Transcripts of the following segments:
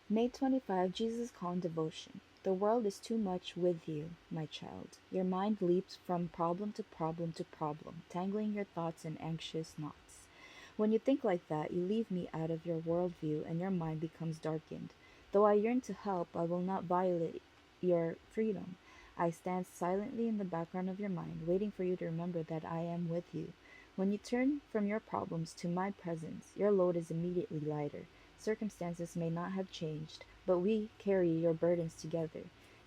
May 25, Jesus Calm Devotion. The world is too much with you, my child. Your mind leaps from problem to problem to problem, tangling your thoughts in anxious knots. When you think like that, you leave me out of your worldview and your mind becomes darkened. Though I yearn to help, I will not violate your freedom. I stand silently in the background of your mind, waiting for you to remember that I am with you. When you turn from your problems to my presence, your load is immediately lighter. Circumstances may not have changed, but we carry your burdens together.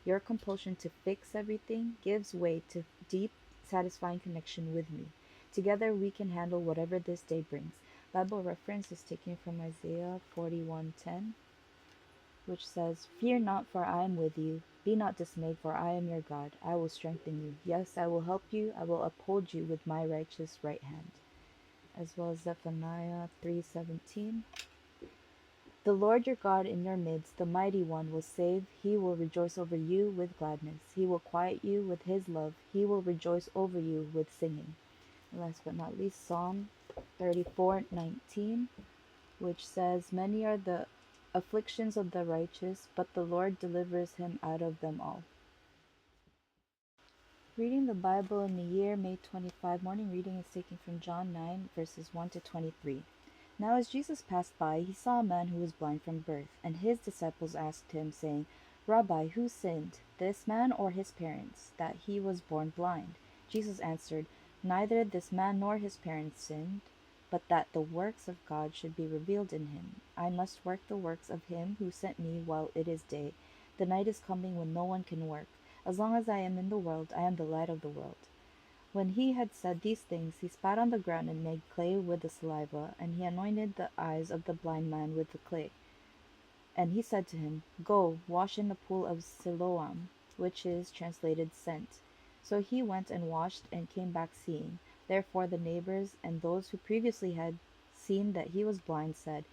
Your compulsion to fix everything gives way to deep, satisfying connection with me. Together we can handle whatever this day brings. Bible reference is taken from Isaiah 41:10, which says, "Fear not, for I am with you. Be not dismayed, for I am your God. I will strengthen you. Yes, I will help you. I will uphold you with my righteous right hand." As well as Zephaniah 3:17. The Lord your God in your midst, the mighty one, will save. He will rejoice over you with gladness. He will quiet you with his love. He will rejoice over you with singing. And last but not least, Psalm 34:19, which says, "Many are the afflictions of the righteous, but the Lord delivers him out of them all." Reading the Bible in the year, May 25, morning reading is taken from John 9, verses 1 to 23. Now as Jesus passed by, he saw a man who was blind from birth, and his disciples asked him, saying, "Rabbi, who sinned, this man or his parents, that he was born blind?" Jesus answered, "Neither this man nor his parents sinned, but that the works of God should be revealed in him. I must work the works of him who sent me while it is day. The night is coming when no one can work. As long as I am in the world, I am the light of the world." When he had said these things, he spat on the ground and made clay with the saliva, and he anointed the eyes of the blind man with the clay. And he said to him, "Go, wash in the pool of Siloam," which is translated sent. So he went and washed and came back seeing. Therefore the neighbors and those who previously had seen that he was blind said,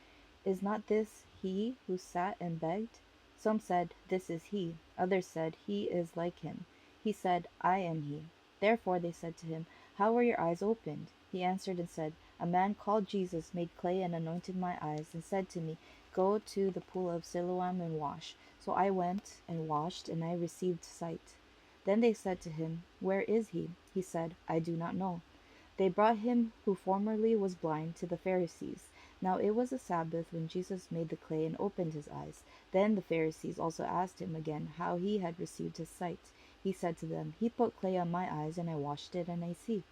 "Is not this he who sat and begged?" Some said, "This is he." Others said, "He is like him." He said, "I am he." Therefore they said to him, "How were your eyes opened?" He answered and said, "A man called Jesus made clay and anointed my eyes, and said to me, 'Go to the pool of Siloam and wash.' So I went and washed, and I received sight." Then they said to him, "Where is he?" He said, "I do not know." They brought him who formerly was blind to the Pharisees. Now it was a Sabbath when Jesus made the clay and opened his eyes. Then the Pharisees also asked him again how he had received his sight. He said to them, "He put clay on my eyes, and I washed it, and I see."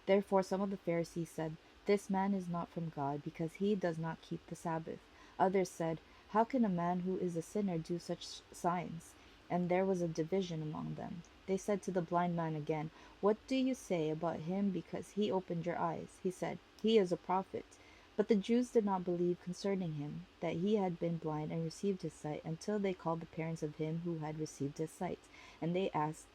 Therefore some of the Pharisees said, "This man is not from God, because he does not keep the Sabbath." Others said, "How can a man who is a sinner do such signs?" And there was a division among them. They said to the blind man again, "What do you say about him because he opened your eyes?" He said, "He is a prophet." But the Jews did not believe concerning him that he had been blind and received his sight until they called the parents of him who had received his sight. And they asked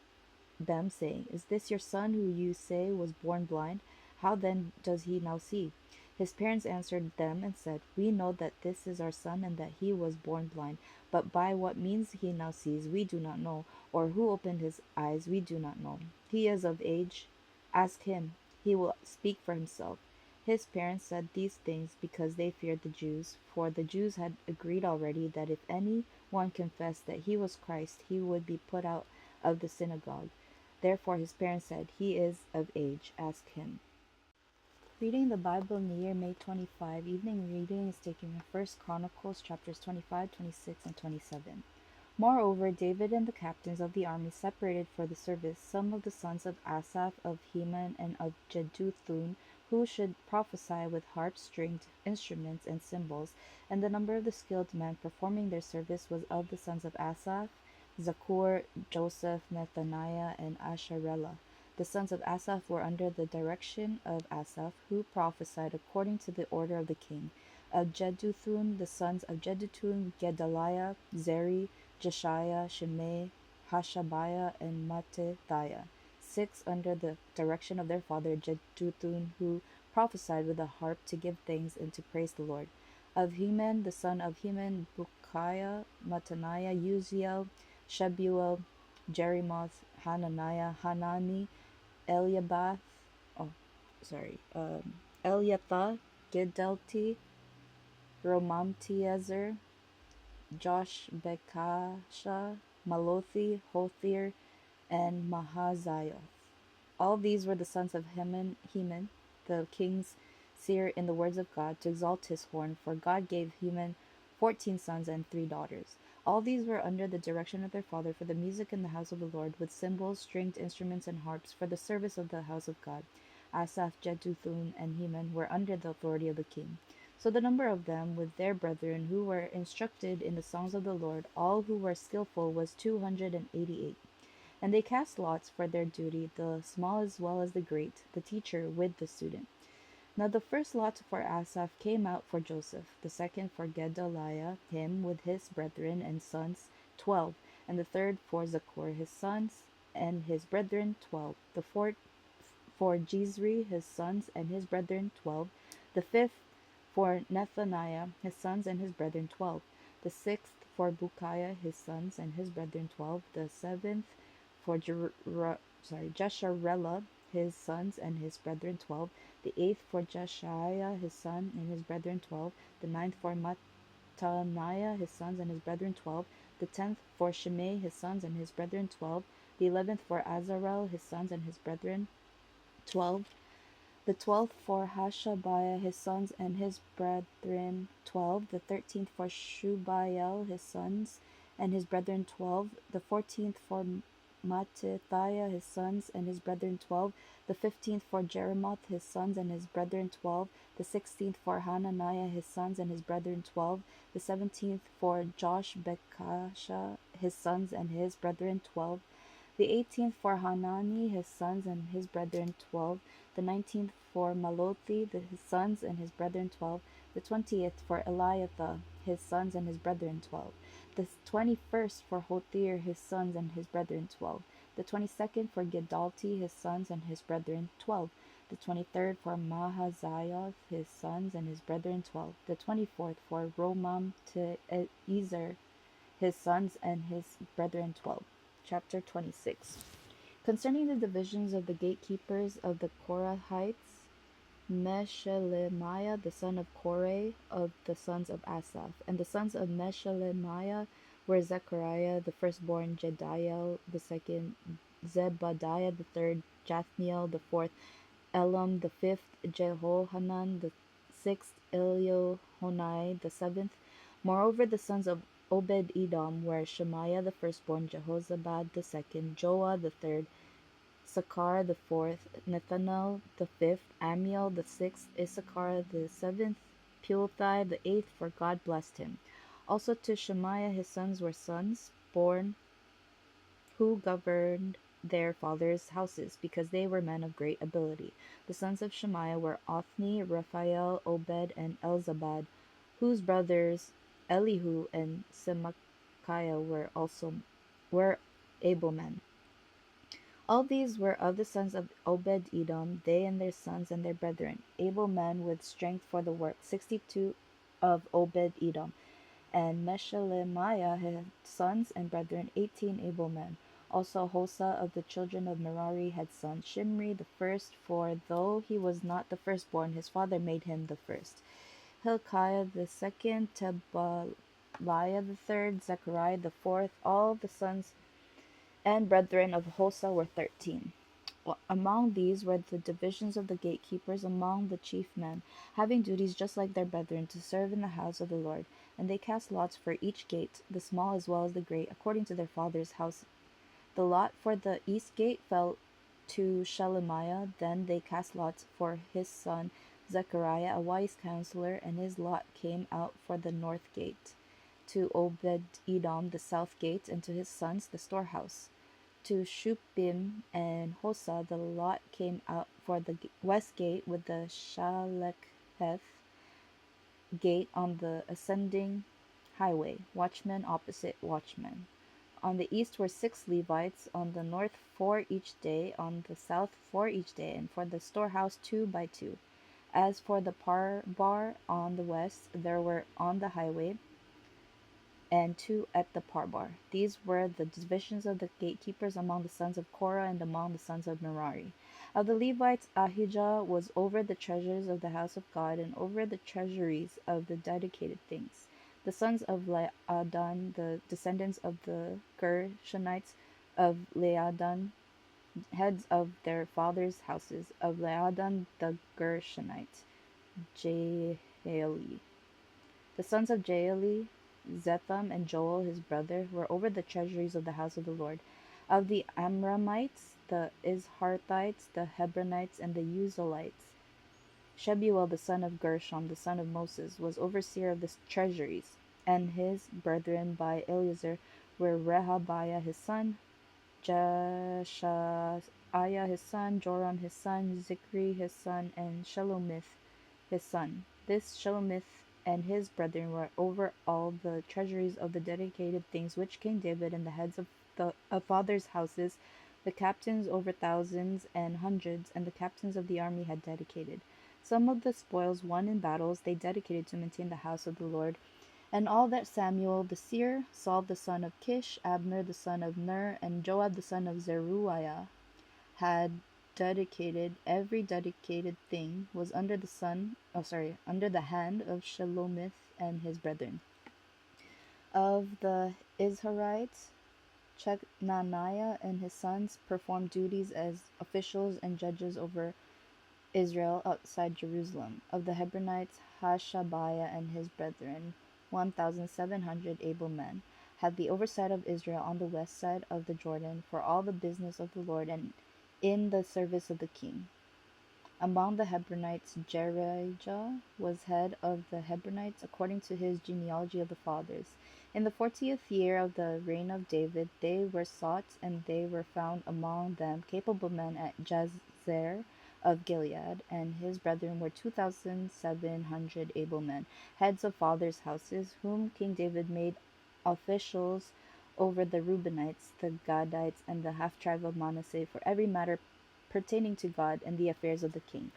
them, saying, "Is this your son who you say was born blind? How then does he now see?" His parents answered them and said, "We know that this is our son and that he was born blind, but by what means he now sees we do not know, or who opened his eyes we do not know. He is of age. Ask him. He will speak for himself." His parents said these things because they feared the Jews, for the Jews had agreed already that if any one confessed that he was Christ, he would be put out of the synagogue. Therefore his parents said, "He is of age, ask him." Reading the Bible in the year, May 25, evening reading is taken from First Chronicles chapters 25, 26, and 27. Moreover, David and the captains of the army separated for the service some of the sons of Asaph, of Heman, and of Jeduthun, who should prophesy with harps, stringed instruments, and cymbals. And the number of the skilled men performing their service was of the sons of Asaph, Zakur, Joseph, Nethaniah, and Asharellah. The sons of Asaph were under the direction of Asaph, who prophesied according to the order of the king. Of Jeduthun, the sons of Jeduthun, Gedaliah, Zeri, Jeshiah, Shimei, Hashabiah, and Mattithiah. 6 under the direction of their father Jeduthun, who prophesied with a harp to give thanks and to praise the Lord. Of Heman, the son of Heman, Bukiah, Mattaniah, Uziel, Shebuel, Jerimoth, Hananiah, Hanani, Eliabath, oh, sorry, Eliathah, Gidelti, Romamtiezer, Joshbekasha, Malothi, Hothir, and Mahazioth. All these were the sons of Heman, the king's seer in the words of God, to exalt his horn, for God gave Heman 14 sons and 3 daughters. All these were under the direction of their father for the music in the house of the Lord, with cymbals, stringed instruments, and harps, for the service of the house of God. Asaph, Jeduthun, and Heman were under the authority of the king. So the number of them, with their brethren who were instructed in the songs of the Lord, all who were skillful, was 288. And they cast lots for their duty, the small as well as the great, the teacher with the student. Now the first lot for Asaph came out for Joseph, the second for Gedaliah, him with his brethren and sons, 12, and the third for Zaccur, his sons and his brethren, 12, the fourth for Jezri, his sons and his brethren, 12, the fifth for Nethaniah, his sons and his brethren, 12, the sixth for Bukiah, his sons and his brethren, 12, the seventh for Jesharela, his sons and his brethren, 12, the eighth for Jeshaiah, his son and his brethren, 12, the ninth for Mattaniah, his sons and his brethren, 12, the 10th for Shimei, his sons and his brethren, 12, the 11th for Azarel, his sons and his brethren, 12, the 12th for Hashabiah, his sons and his brethren, 12, the 13th for Shubael, his sons and his brethren, 12, the 14th for Mattithiah, his sons and his brethren, 12, the 15th for Jeremoth, his sons and his brethren, 12, the 16th for Hananiah, his sons and his brethren, 12, the 17th for Joshbekasha, his sons and his brethren, 12, the 18th for Hanani, his sons and his brethren, 12, the 19th for Malothi, his sons and his brethren, 12, the 20th for Eliathah, his sons and his brethren, 12, the 21st for Hothir, his sons and his brethren, 12, the 22nd for Gedalti, his sons and his brethren, 12, the 23rd for Mahazioth, his sons and his brethren, 12, the 24th for Romam to Ezer, his sons and his brethren, 12. Chapter 26. Concerning the divisions of the gatekeepers of the Korahites, Meshelemiah the son of Korah of the sons of Asaph, and the sons of Meshelemiah were Zechariah the firstborn, Jediel the second, Zebadiah the third, Jathniel the fourth, Elam the fifth, Jehohanan the sixth, Eliohonai the seventh. Moreover, the sons of Obed-Edom were Shemaiah the firstborn, Jehozabad the second, Joah the third, Sakkar the fourth, Nethanel the fifth, Amiel the sixth, Issachar the seventh, Pulthai the eighth, for God blessed him. Also to Shemaiah his sons were sons born who governed their fathers' houses, because they were men of great ability. The sons of Shemaiah were Othni, Raphael, Obed, and Elzabad, whose brothers Elihu and Semachiah were able men. All these were of the sons of Obed-Edom, they and their sons and their brethren, able men with strength for the work, 62 of Obed-Edom. And Meshelemiah had sons and brethren, 18 able men. Also Hosa of the children of Merari had sons, Shimri the first, for though he was not the firstborn, his father made him the first. Hilkiah the second, Tebaliah the third, Zechariah the fourth. All the sons and brethren of Hosa were 13. Among these were the divisions of the gatekeepers among the chief men, having duties just like their brethren, to serve in the house of the Lord. And they cast lots for each gate, the small as well as the great, according to their father's house. The lot for the east gate fell to Shelemiah. Then they cast lots for his son Zechariah, a wise counselor, and his lot came out for the north gate, to Obed-Edom the south gate, and to his sons the storehouse. To Shupim and Hosa the lot came out for the west gate, with the Shalecheth gate on the ascending highway, watchmen opposite watchmen. On the east were 6 Levites, on the north 4 each day, on the south 4 each day, and for the storehouse 2 by 2. As for the parbar on the west, there were on the highway, and 2 at the parbar. These were the divisions of the gatekeepers among the sons of Korah and among the sons of Merari. Of the Levites, Ahijah was over the treasures of the house of God and over the treasuries of the dedicated things. The sons of Laadan, the descendants of the Gershonites of Laadan, heads of their fathers' houses, of Laadan the Gershonite, Jehieli. The sons of Jehieli, Zetham and Joel his brother, were over the treasuries of the house of the Lord. Of the Amramites, the Izharthites, the Hebronites, and the Uzalites, Shebuel the son of Gershom, the son of Moses, was overseer of the treasuries, and his brethren by Eleazar were Rehabiah his son, Jeshaiah his son, Joram his son, Zichri his son, and Shelomith his son. This Shelomith and his brethren were over all the treasuries of the dedicated things which King David and the heads of the fathers' houses, the captains over thousands and hundreds, and the captains of the army had dedicated. Some of the spoils won in battles they dedicated to maintain the house of the Lord, and all that Samuel the seer, Saul the son of Kish, Abner the son of Ner, and Joab the son of Zeruiah had dedicated, every dedicated thing was under under the hand of Shelomith and his brethren. Of the Izharites, Chechnaniah and his sons performed duties as officials and judges over Israel outside Jerusalem. Of the Hebronites, Hashabiah and his brethren, 1,700 able men, had the oversight of Israel on the west side of the Jordan for all the business of the Lord and in the service of the king. Among the Hebronites, Jerijah was head of the Hebronites according to his genealogy of the fathers. In the 40th year of the reign of David, they were sought, and they were found among them capable men at Jazer of Gilead, and his brethren were 2,700 able men, heads of fathers' houses, whom King David made officials over the Reubenites, the Gadites, and the half-tribe of Manasseh for every matter pertaining to God and the affairs of the king.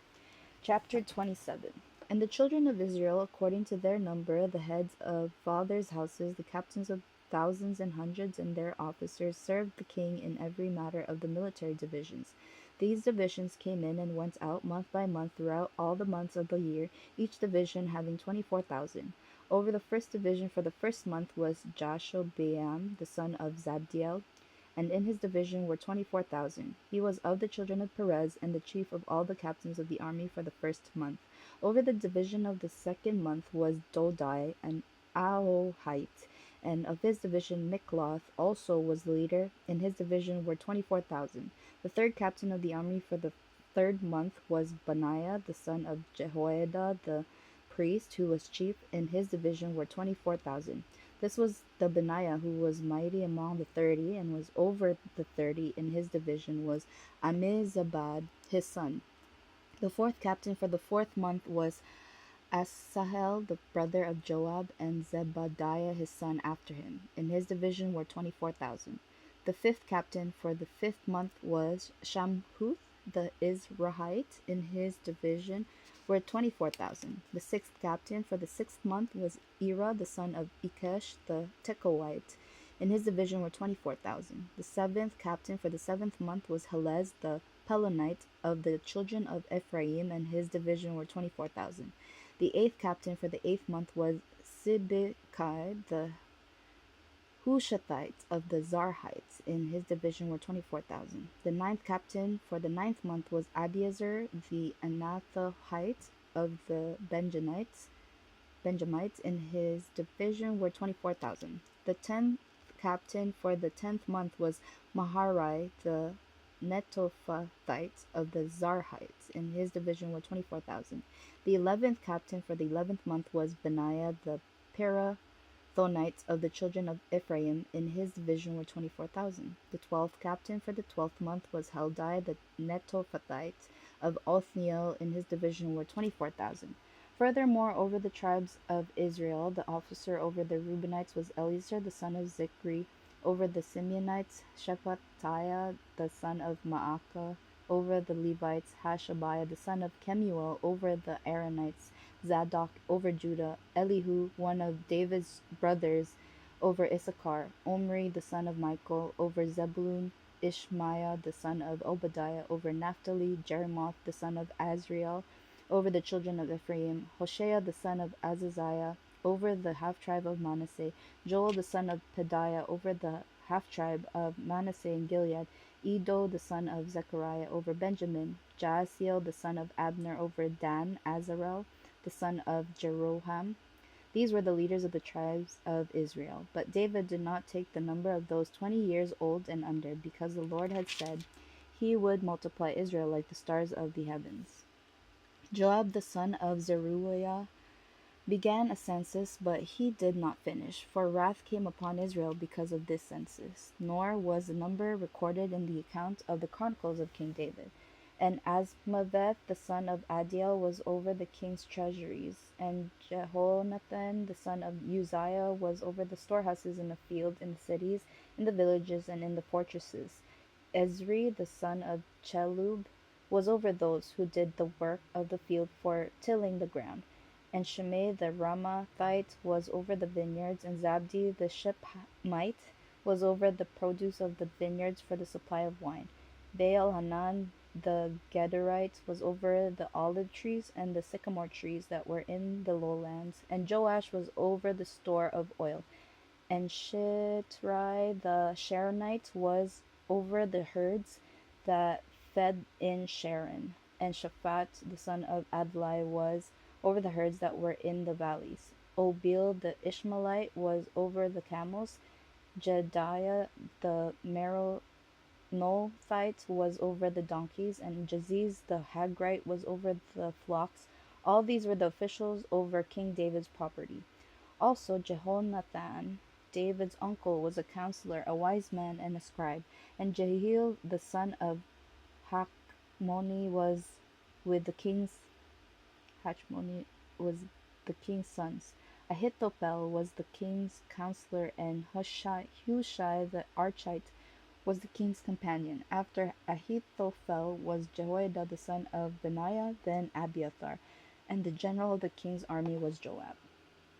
Chapter 27. And the children of Israel, according to their number, the heads of fathers' houses, the captains of thousands and hundreds, and their officers, served the king in every matter of the military divisions. These divisions came in and went out month by month throughout all the months of the year, each division having 24,000. Over the first division for the first month was Jashobeam, the son of Zabdiel, and in his division were 24,000. He was of the children of Perez, and the chief of all the captains of the army for the first month. Over the division of the second month was Dodai, and Ahohite, and of his division Mikloth also was leader. In his division were 24,000. The third captain of the army for the third month was Benaiah, the son of Jehoiada the priest, who was chief. In his division were 24,000. This was the Benaiah who was mighty among the 30, and was over the 30. In his division was Ammizabad his son. The fourth captain for the fourth month was Asahel the brother of Joab, and Zebadiah his son after him. In his division were 24,000. The fifth captain for the fifth month was Shamhuth the Izrahite. In his division were 24,000. The sixth captain for the sixth month was Ira the son of Ikesh the Tekoite. In his division were 24,000. The seventh captain for the seventh month was Helez the Pelonite of the children of Ephraim, and his division were 24,000. The eighth captain for the eighth month was Sibbecai the Hushathite of the Zarhites. In his division were 24,000. The ninth captain for the ninth month was Abiezer the Anathohite of the Benjamites. In his division were 24,000. The 10th captain for the 10th month was Maharai the Netophathite of the Zarhites. In his division were 24,000. The 11th captain for the 11th month was Benaiah the Pirathonite of the children of Ephraim. In his division were 24,000. The 12th captain for the 12th month was Heldai the Netophathite of Othniel. In his division were 24,000. Furthermore, over the tribes of Israel, the officer over the Reubenites was Eleazar the son of Zichri. Over the Simeonites, Shephatiah the son of Maacah. Over the Levites, Hashabiah the son of Kemuel. Over the Aaronites, Zadok. Over Judah, Elihu, one of David's brothers. Over Issachar, Omri the son of Michael. Over Zebulun, Ishmaiah the son of Obadiah. Over Naphtali, Jeremoth the son of Azriel. Over the children of Ephraim, Hoshea the son of Azaziah. over the half-tribe of Manasseh, Joel the son of Pedaiah over the half-tribe of Manasseh in Gilead, Iddo the son of Zechariah over Benjamin, Jaasiel the son of Abner over Dan, Azarel the son of Jeroham. These were the leaders of the tribes of Israel. But David did not take the number of those 20 years old and under, because the Lord had said he would multiply Israel like the stars of the heavens. Joab the son of Zeruiah began a census, but he did not finish, for wrath came upon Israel because of this census. Nor was the number recorded in the account of the chronicles of King David. And Asmaveth the son of Adiel was over the king's treasuries, and Jehonathan the son of Uzziah was over the storehouses in the field, in the cities, in the villages, and in the fortresses. Ezri the son of Chelub was over those who did the work of the field for tilling the ground. And Shimei the Ramathite was over the vineyards, and Zabdi the Shepmite was over the produce of the vineyards for the supply of wine. Baal Hanan the Gederite was over the olive trees and the sycamore trees that were in the lowlands, and Joash was over the store of oil. And Shitrai the Sharonite was over the herds that fed in Sharon. And Shaphat the son of Adlai was over the herds that were in the valleys. Obil the Ishmaelite was over the camels. Jediah the Meronothite was over the donkeys, and Jaziz the Hagrite was over the flocks. All these were the officials over King David's property. Also Jehonathan, David's uncle, was a counselor, a wise man, and a scribe. And Jehiel the son of Hachmoni was with the king's Hachmoni was the king's sons. Ahithophel was the king's counselor, and Hushai the Archite was the king's companion. After Ahithophel was Jehoiada the son of Benaiah, then Abiathar, and the general of the king's army was Joab.